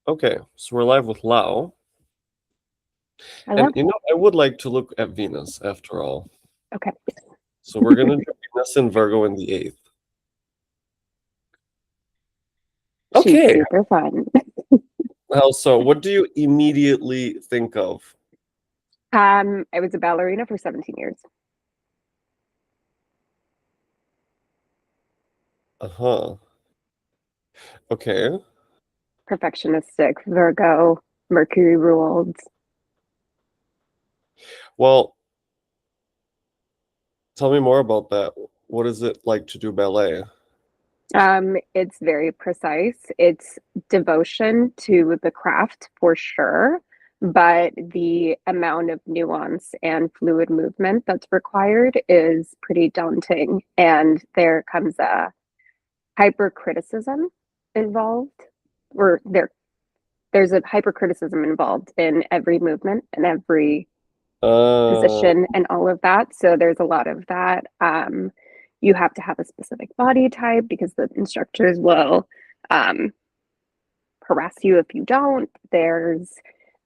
Okay, so we're live with Lau. Hello? And I would like to look at Venus after all. Okay. So we're gonna do Venus in Virgo in the eighth. She's Okay. super fun. So what do you immediately think of? I was a ballerina for 17 years. Uh-huh. Okay. Perfectionistic, Virgo, Mercury ruled. Well, tell me more about that. What is it like to do ballet? It's very precise. It's devotion to the craft for sure, but the amount of nuance and fluid movement that's required is pretty daunting. And there comes a hypercriticism involved, or there's a hypercriticism involved in every movement and every Uh, position and all of that. So there's a lot of that. You have to have a specific body type because the instructors will um, harass you if you don't. There's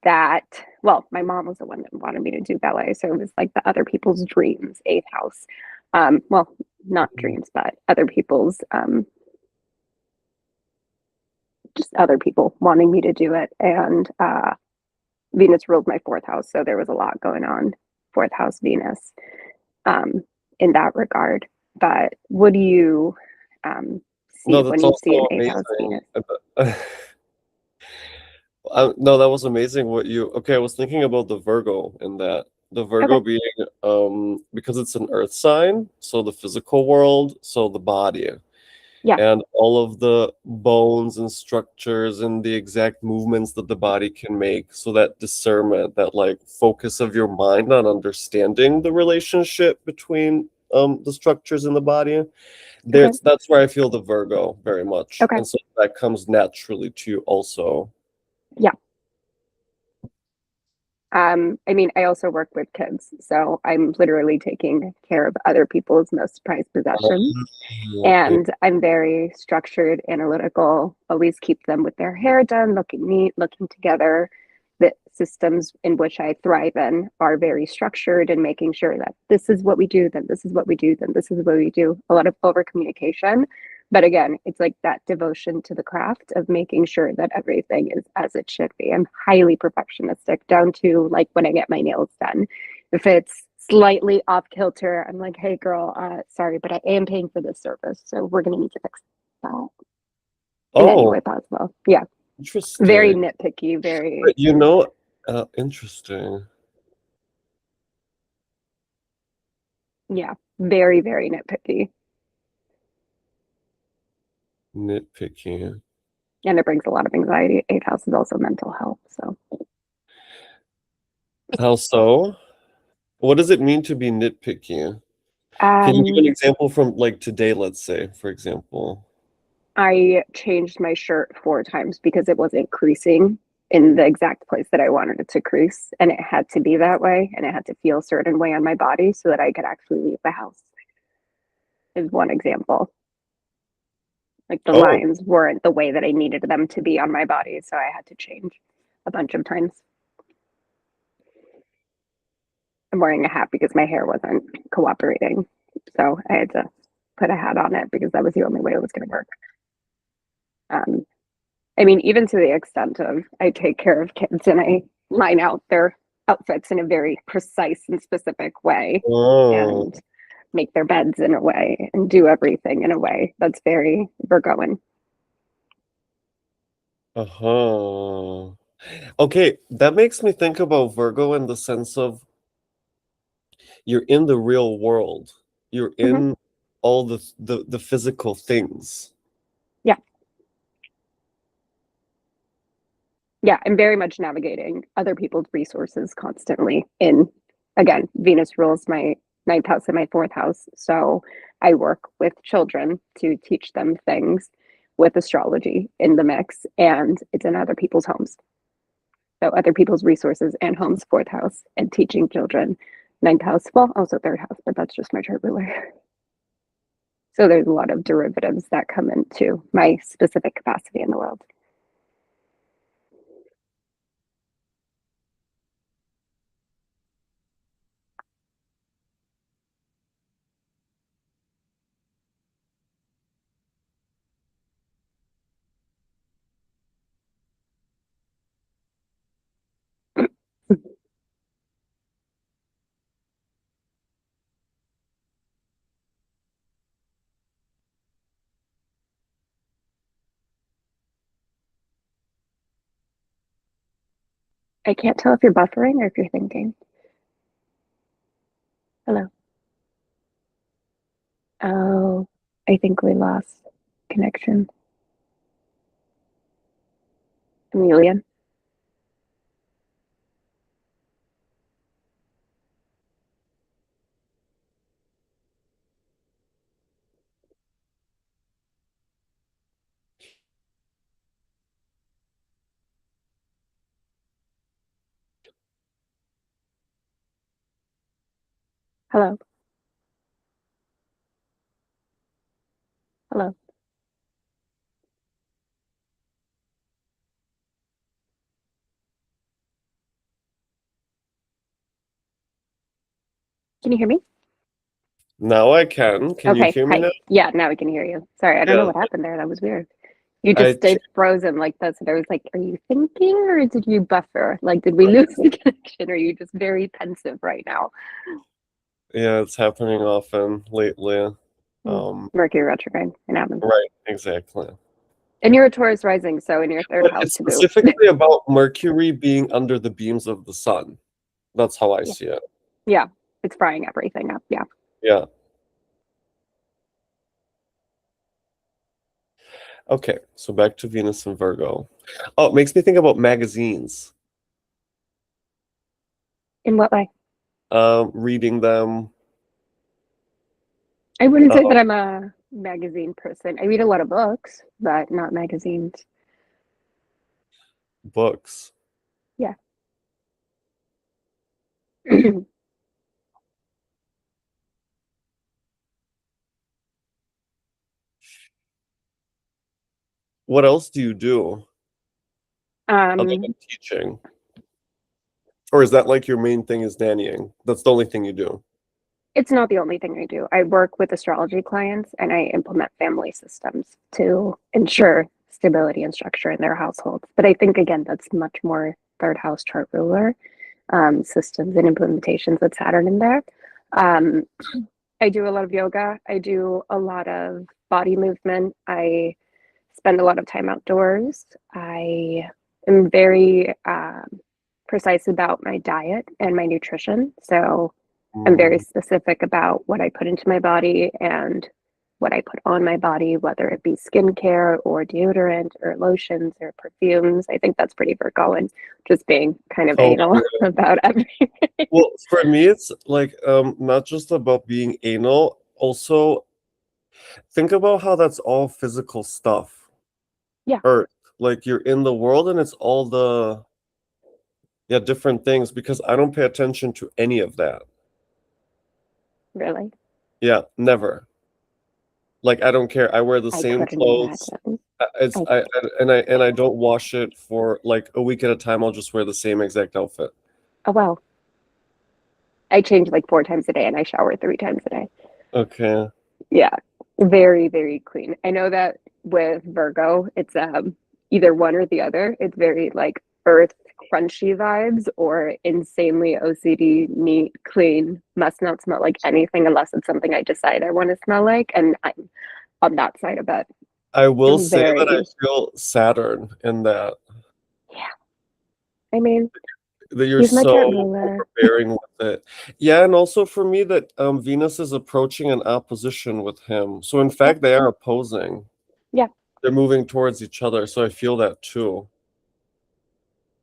that. Well, my mom was the one that wanted me to do ballet. So it was like the other people's dreams, eighth house. Well, not dreams, but other people's, just other people wanting me to do it. And Venus ruled my fourth house, so there was a lot going on. Fourth house Venus, um, in that regard. But what do you see no, when that's you see an also eighth house amazing. Venus? No, that was amazing what you okay, I was thinking about the Virgo in that. The Okay, Virgo being because it's an earth sign, so the physical world, so the body. yeah, And all of the bones and structures and the exact movements that the body can make. So that discernment, that like focus of your mind on understanding the relationship between the structures in the body. okay, That's where I feel the Virgo very much. okay, And so that comes naturally to you also. yeah. I mean, I also work with kids, so I'm literally taking care of other people's most prized possessions. Okay. And I'm very structured, analytical, always keep them with their hair done, looking neat, looking together. The systems in which I thrive in are very structured and making sure that this is what we do, then this is what we do, then this is what we do. A lot of over communication. But again, it's like that devotion to the craft of making sure that everything is as it should be. I'm highly perfectionistic down to like when I get my nails done. If it's slightly off kilter, I'm like, hey girl, sorry, but I am paying for this service, so we're gonna need to fix that in any Oh, way possible. Yeah, very interesting. nitpicky, very But interesting. yeah, very very nitpicky, Nitpicky. and it brings a lot of anxiety. Eighth house is also mental health, so How so? What does it mean to be nitpicky? Can you give an um, example from like today, let's say, for example? I changed my shirt 4 times because it wasn't creasing in the exact place that I wanted it to crease, and it had to be that way, and it had to feel a certain way on my body so that I could actually leave the house. Is one example. Like the Oh, lines weren't the way that I needed them to be on my body, so I had to change a bunch of times. I'm wearing a hat because my hair wasn't cooperating, so I had to put a hat on it because that was the only way it was going to work. Um, I mean, even to the extent of I take care of kids and I line out their outfits in a very precise and specific way oh, and make their beds in a way and do everything in a way that's very Virgoan. uh-huh. Okay, that makes me think about Virgo in the sense of you're in the real world. You're Mm-hmm. in all the physical things. Yeah. Yeah, I'm very much navigating other people's resources constantly. In again, Venus rules my ninth house and my fourth house. So I work with children to teach them things with astrology in the mix, and it's in other people's homes. So other people's resources and homes, fourth house, and teaching children, ninth house, well, also third house, but that's just my chart ruler. So there's a lot of derivatives that come into my specific capacity in the world. I can't tell if you're buffering or if you're thinking. Hello. Oh, I think we lost connection. Amelia. Hello. Hello. Can you hear me? Now I can. Can you Okay. hear me Hi. now? Yeah, now we can hear you. Sorry, I don't know Yeah. what happened there. That was weird. You just I ch- stayed frozen like this. And I was like, are you thinking or did you buffer? Like, did we right. lose the connection? Or are you just very pensive right now? Yeah, it's happening often lately. Mm. Um, Mercury retrograde. It happens. right, exactly. And you're a Taurus rising, so in your third But house it's to boot. specifically about Mercury being under the beams of the sun. That's how I Yeah. see it. Yeah. It's frying everything up. Yeah. Yeah. Okay, so back to Venus and Virgo. Oh, it makes me think about magazines. In what way? Reading them, I wouldn't say uh, that I'm a magazine person. I read a lot of books, but not magazines. books. Yeah. What else do you do other um, than teaching? Or is that like your main thing is nannying? That's the only thing you do. it's not the only thing I do. I work with astrology clients and I implement family systems to ensure stability and structure in their households. But I think again, that's much more third house chart ruler systems and implementations with Saturn in there. Um, I do a lot of yoga. I do a lot of body movement. I spend a lot of time outdoors. I am very precise about my diet and my nutrition. So I'm very Mm. specific about what I put into my body and what I put on my body, whether it be skincare or deodorant or lotions or perfumes. I think that's pretty Virgo and just being kind of anal Totally. about everything. Well, for me, it's like not just about being anal. Also, think about how that's all physical stuff. Yeah, Earth, like you're in the world, and it's all the different things because I don't pay attention to any of that. really. Yeah, never. Like I don't care. I wear the I same couldn't clothes. imagine. It's I, I don't wash it for like a week at a time. I'll just wear the same exact outfit. oh, well, I change like 4 times a day and I shower 3 times a day. Okay. Yeah, very, very clean. I know that with Virgo, it's either one or the other. It's very like earth crunchy vibes or insanely OCD, neat, clean, must not smell like anything unless it's something I decide I want to smell like. And I'm on that side of it. I will I'm say that I very, feel Saturn in that yeah. I mean, you're he's my chart so ruler. overbearing with it. Yeah, and also for me that Venus is approaching an opposition with him. So in Yep. fact, they are opposing. Yeah. They're moving towards each other. So I feel that too.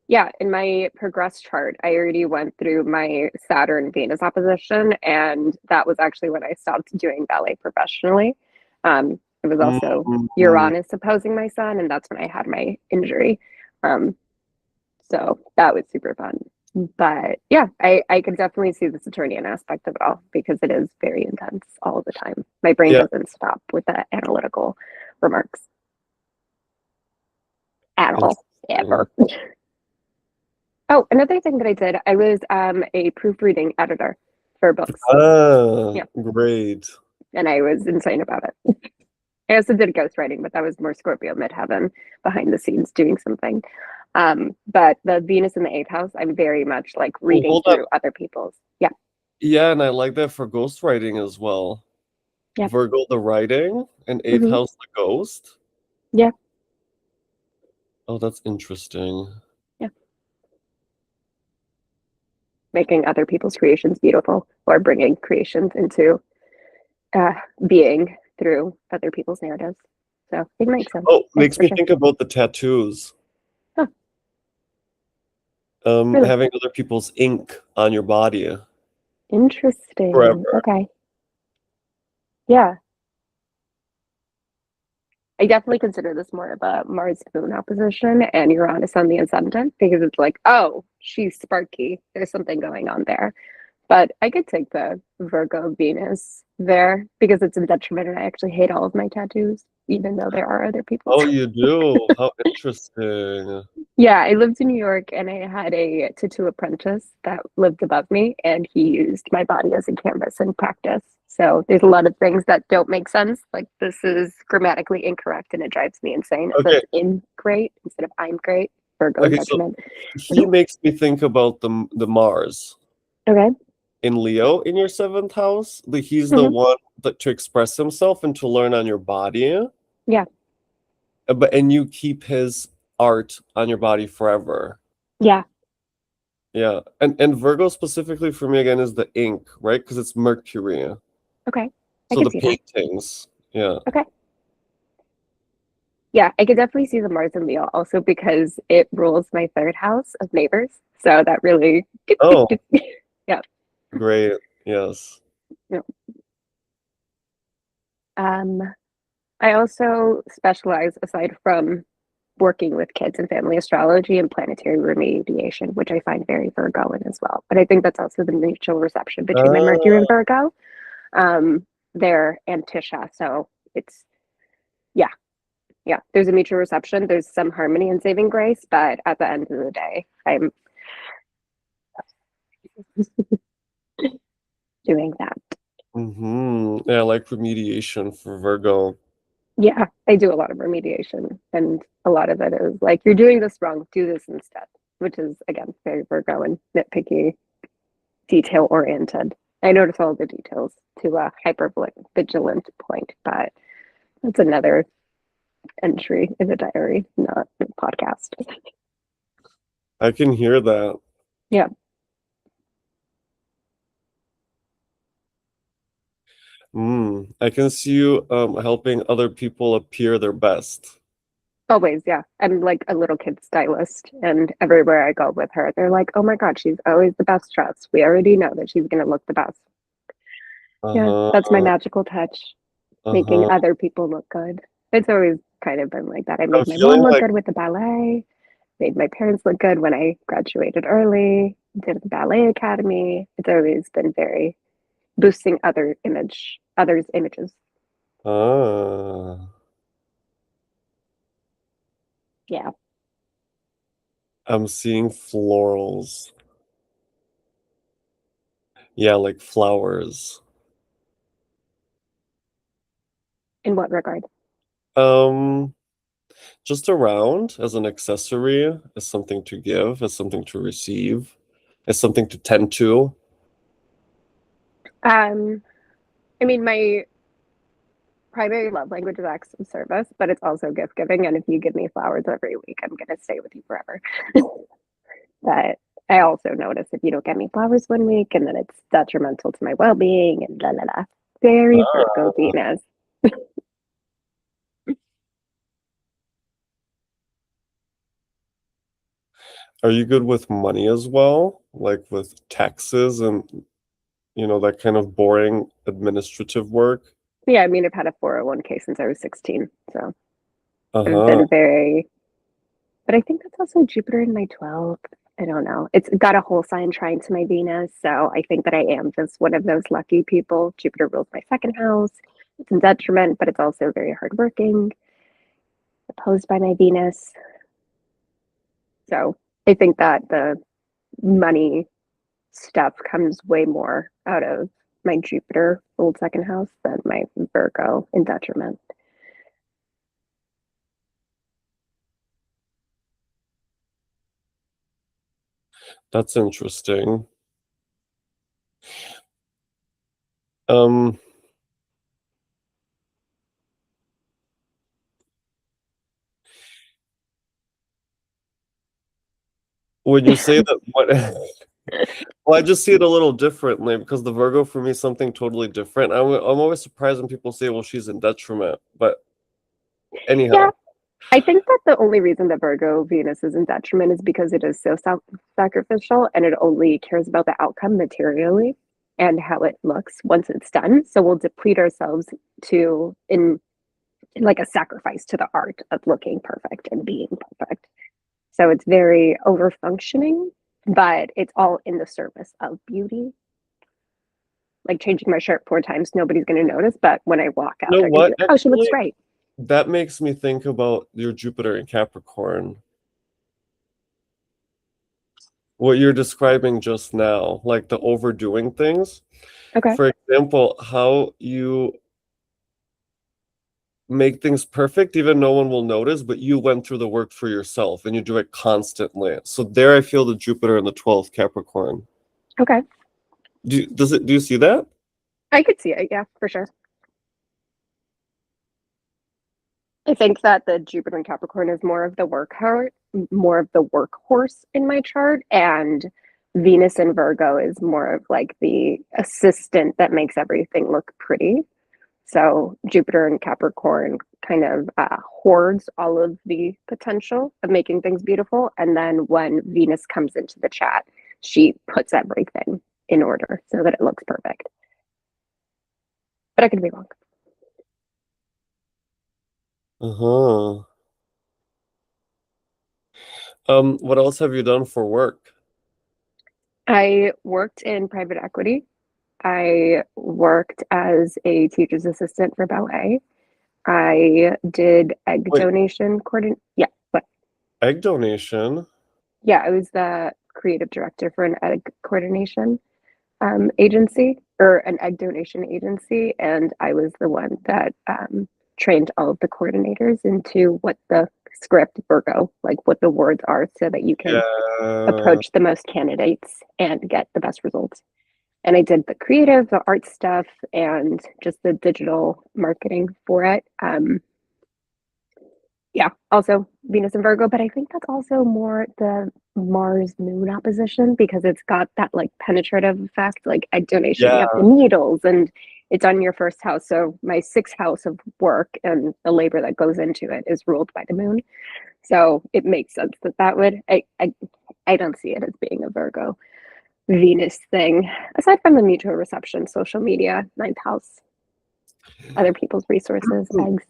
Yeah, in my progress chart, I already went through my Saturn Venus opposition, and that was actually when I stopped doing ballet professionally. It was also Mm. Uranus opposing my sun, and that's when I had my injury. Um, so that was super fun. But yeah, I could definitely see the Saturnian aspect of it all because it is very intense all the time. My brain Yeah, doesn't stop with the analytical remarks at all, interesting. ever. Oh, another thing that I did, I was a proofreading editor for books. Ah, Yeah, great. and I was insane about it. I also did ghostwriting, but that was more Scorpio midheaven behind the scenes doing something. But the Venus in the eighth house, I'm very much like Oh, reading hold on. through other people's. Yeah, Yeah, and I like that for ghostwriting as well. yeah, Virgo the writing and eighth hmm, house the ghost. yeah, Oh, that's interesting. yeah. making other people's creations beautiful or bringing creations into uh, being through other people's narratives. So it makes sense. Oh, Yeah, makes for me sure. think about the tattoos. Oh, really Having other people's ink on your body interesting. forever. Okay. Yeah. I definitely consider this more of a Mars moon opposition and Uranus on the ascendant because it's like, oh, she's sparky. There's something going on there. But I could take the Virgo Venus there because it's a detriment and I actually hate all of my tattoos, even though there are other people's. Oh, you do? How interesting. Yeah, I lived in New York and I had a tattoo apprentice that lived above me and he used my body as a canvas in practice. So there's a lot of things that don't make sense. Like this is grammatically incorrect and it drives me insane. It says Okay, in great instead of I'm great. Virgo okay, so detriment. he makes me think about the Mars Okay. in Leo in your seventh house. He's the Hmm. one that to express himself and to learn on your body. Yeah. But and you keep his art on your body forever. Yeah. Yeah. And Virgo specifically for me again is the ink, right? Because it's Mercury. Okay. I So could the see that. paintings. Yeah. Okay. Yeah, I could definitely see the Mars and Leo also because it rules my third house of neighbors. So that really, Oh, yeah. great. Yes. Yeah. Um, I also specialize aside from working with kids and family astrology and planetary remediation, which I find very Virgoan as well. But I think that's also the mutual reception between my Mercury and Ah, Virgo. They're Antisha, so it's yeah, yeah. There's a mutual reception. There's some harmony and saving grace, but at the end of the day, I'm doing that. yeah, I like remediation for Virgo. Yeah, I do a lot of remediation, and a lot of it is like, you're doing this wrong, do this instead, which is, again, very Virgo and nitpicky, detail oriented. I notice all the details to a hyper vigilant point, but that's another entry in the diary, not a podcast. I can hear that. Yeah, I can see you helping other people appear their best. always. Yeah, I'm like a little kid stylist, and everywhere I go with her, they're like, "Oh my God, she's always the best dressed. We already know that she's gonna look the best." Yeah, that's my Uh-huh. magical touch, making Uh-huh. other people look good. It's always kind of been like that. I I'm made my mom feeling look like good with the ballet, made my parents look good when I graduated early, did the ballet academy. It's always been very boosting others' images. ah, Yeah. I'm seeing florals. Yeah, like flowers. In what regard? Um, just around as an accessory, as something to give, as something to receive, as something to tend to. Um, I mean, my primary love language is acts of service, but it's also gift giving. And if you give me flowers every week, I'm gonna stay with you forever. But I also notice if you don't get me flowers one week, and then it's detrimental to my well being and la la la. Very Virgo Ah, Venus. are you good with money as well? Like with taxes and that kind of boring administrative work? Yeah, I mean, I've had a 401k since I was 16. So I've Uh-huh. been very, but I think that's also Jupiter in my 12th. I don't know. It's got a whole sign trine to my Venus. So I think that I am just one of those lucky people. Jupiter rules my second house. It's in detriment, but it's also very hardworking, opposed by my Venus. So I think that the money stuff comes way more out of my Jupiter old second house than my Virgo in detriment. That's interesting. Um, when you say that, what Well, I just see it a little differently because the Virgo for me is something totally different. I'm always surprised when people say, well, she's in detriment. But Yeah, anyhow, I think that the only reason that Virgo Venus is in detriment is because it is so sacrificial and it only cares about the outcome materially and how it looks once it's done. So we'll deplete ourselves to in like a sacrifice to the art of looking perfect and being perfect. So it's very over functioning, but it's all in the service of beauty. Like changing my shirt 4 times, nobody's going to notice. But when I walk out, you know they're going to be what? like, oh, she looks Actually, great. that makes me think about your Jupiter in Capricorn. What you're describing just now, like the overdoing things. Okay. For example, how you make things perfect, even no one will notice, but you went through the work for yourself and you do it constantly. So there I feel the Jupiter in the 12th Capricorn. Okay. Do you see that? I could see it. Yeah, for sure. I think that the Jupiter in Capricorn is more of the more of the workhorse in my chart, and Venus in Virgo is more of like the assistant that makes everything look pretty. So Jupiter in Capricorn kind of hoards all of the potential of making things beautiful, and then when Venus comes into the chat, she puts everything in order so that it looks perfect. But I could be wrong. Uh-huh. What else have you done for work? I worked in private equity. I worked as a teacher's assistant for ballet. I did egg Wait, donation coordinate. Yeah, but egg donation? yeah, I was the creative director for an egg coordination agency or an egg donation agency, and I was the one that trained all of the coordinators into what the script Virgo, like what the words are, so that you can Yeah. approach the most candidates and get the best results. And I did the creative, the art stuff, and just the digital marketing for it. Yeah, also Venus and Virgo, but I think that's also more the Mars Moon opposition because it's got that like penetrative effect, like egg donation. You Yeah. have the needles and it's on your first house. So my sixth house of work and the labor that goes into it is ruled by the moon. So it makes sense that that would, I don't see it as being a Virgo Venus thing, aside from the mutual reception, social media, ninth house, other people's resources, eggs.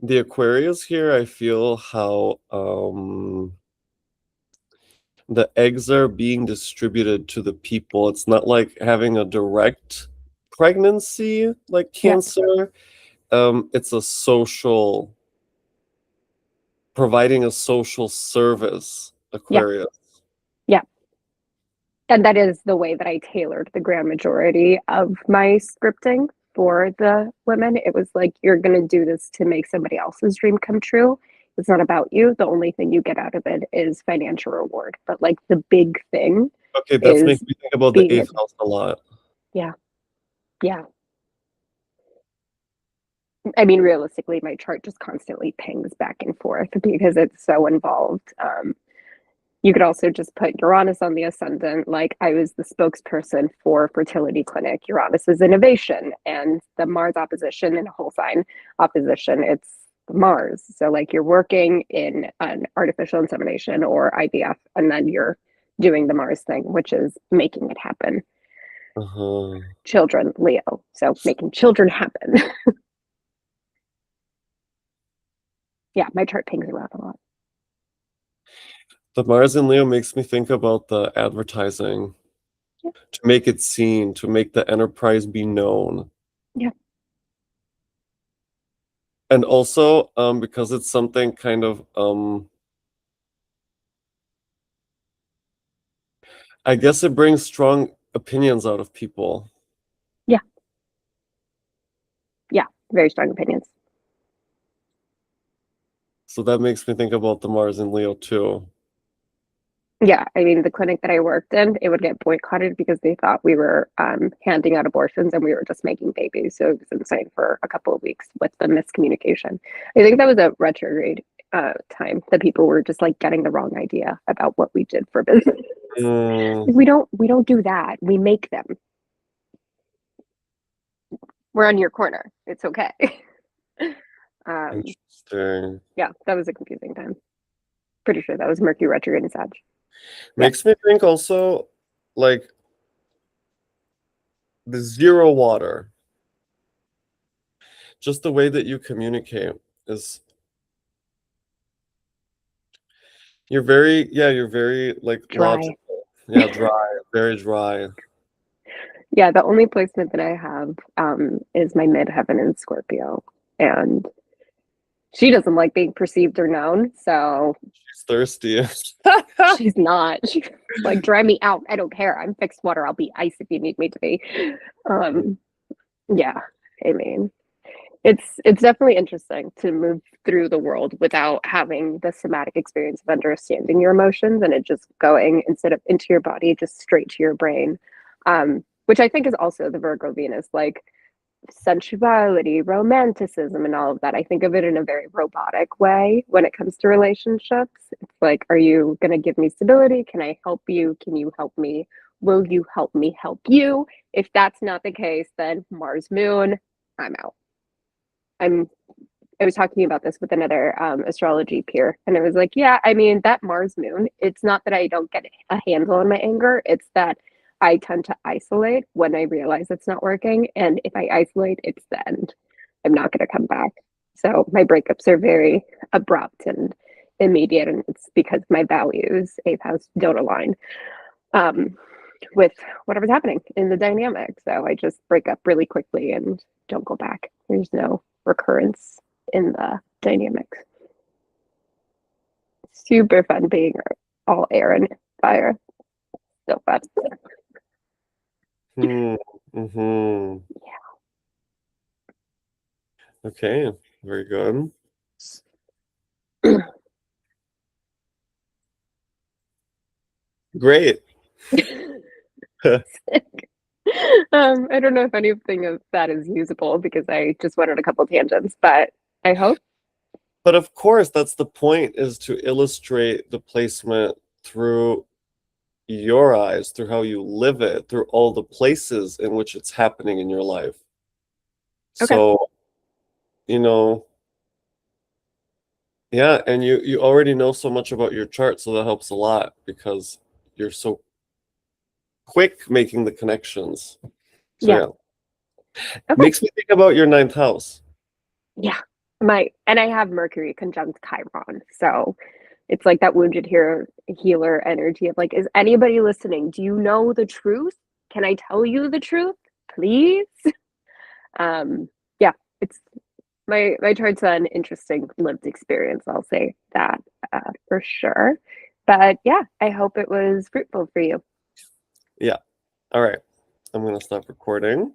The Aquarius here, I feel how the eggs are being distributed to the people. It's not like having a direct pregnancy like Yeah, Cancer. It's a social, providing a social service, yeah, Aquarius. yeah. And that is the way that I tailored the grand majority of my scripting for the women. It was like, you're going to do this to make somebody else's dream come true. It's not about you. The only thing you get out of it is financial reward. But like the big thing Okay, that's is making me think about the being, eighth house a lot. yeah, yeah. I mean, realistically, my chart just constantly pings back and forth because it's so involved. You could also just put Uranus on the ascendant. Like I was the spokesperson for fertility clinic. Uranus is innovation, and the Mars opposition in a whole sign opposition. It's Mars. So like you're working in an artificial insemination or IVF, and then you're doing the Mars thing, which is making it happen. Uh-huh. Children, Leo. So making children happen. Yeah, my chart pings around a lot. The Mars in Leo makes me think about the advertising Yeah, to make it seen, to make the enterprise be known. yeah, And also, because it's something kind of, I guess it brings strong opinions out of people. yeah, yeah. Very strong opinions. So that makes me think about the Mars in Leo too. Yeah, I mean, the clinic that I worked in, it would get boycotted because they thought we were handing out abortions and we were just making babies. So it was insane for a couple of weeks with the miscommunication. I think that was a retrograde time that people were just like getting the wrong idea about what we did for business. Mm, We don't do that. We make them. We're on your corner. It's okay. interesting. Yeah, that was a confusing time. Pretty sure that was Mercury retrograde in Sag. Yeah. Makes me think also, like, the zero water, just the way that you communicate is, you're very like Dry. logical. Yeah, dry, very dry. Yeah, the only placement that I have is my midheaven in Scorpio. And she doesn't like being perceived or known, so She's thirsty. she's not. She's like, dry me out. I don't care. I'm fixed water. I'll be ice if you need me to be. Um, yeah, I mean, it's definitely interesting to move through the world without having the somatic experience of understanding your emotions and it just going instead of into your body, just straight to your brain. Which I think is also the Virgo Venus, like sensuality, romanticism, and all of that. I think of it in a very robotic way when it comes to relationships. It's like, are you going to give me stability? Can I help you? Can you help me? Will you help me help you? If that's not the case, then Mars Moon, I'm out. I'm I was talking about this with another astrology peer, and it was like, yeah, I mean, that Mars moon, it's not that I don't get a handle on my anger, it's that I tend to isolate when I realize it's not working. And if I isolate, it's the end. I'm not going to come back. So my breakups are very abrupt and immediate, and it's because my values, eighth house, don't align um, with whatever's happening in the dynamic. So I just break up really quickly and don't go back. There's no recurrence in the dynamics. Super fun being all air and fire. So fun. Hmm. Mm-hmm. Okay, very good. Great. I don't know if anything of that is usable because I just went on a couple tangents, but I hope. But of course, that's the point, is to illustrate the placement through your eyes, through how you live it, through all the places in which it's happening in your life. Okay. So, you know, yeah, and you already know so much about your chart, so that helps a lot because you're so quick making the connections. So Yeah. yeah. Okay. Makes me think about your ninth house. Yeah. And I have Mercury conjunct Chiron. So it's like that wounded healer energy of like, is anybody listening? Do you know the truth? Can I tell you the truth? Please? Yeah, it's my chart's an interesting lived experience. I'll say that for sure. But yeah, I hope it was fruitful for you. Yeah. All right. I'm gonna stop recording.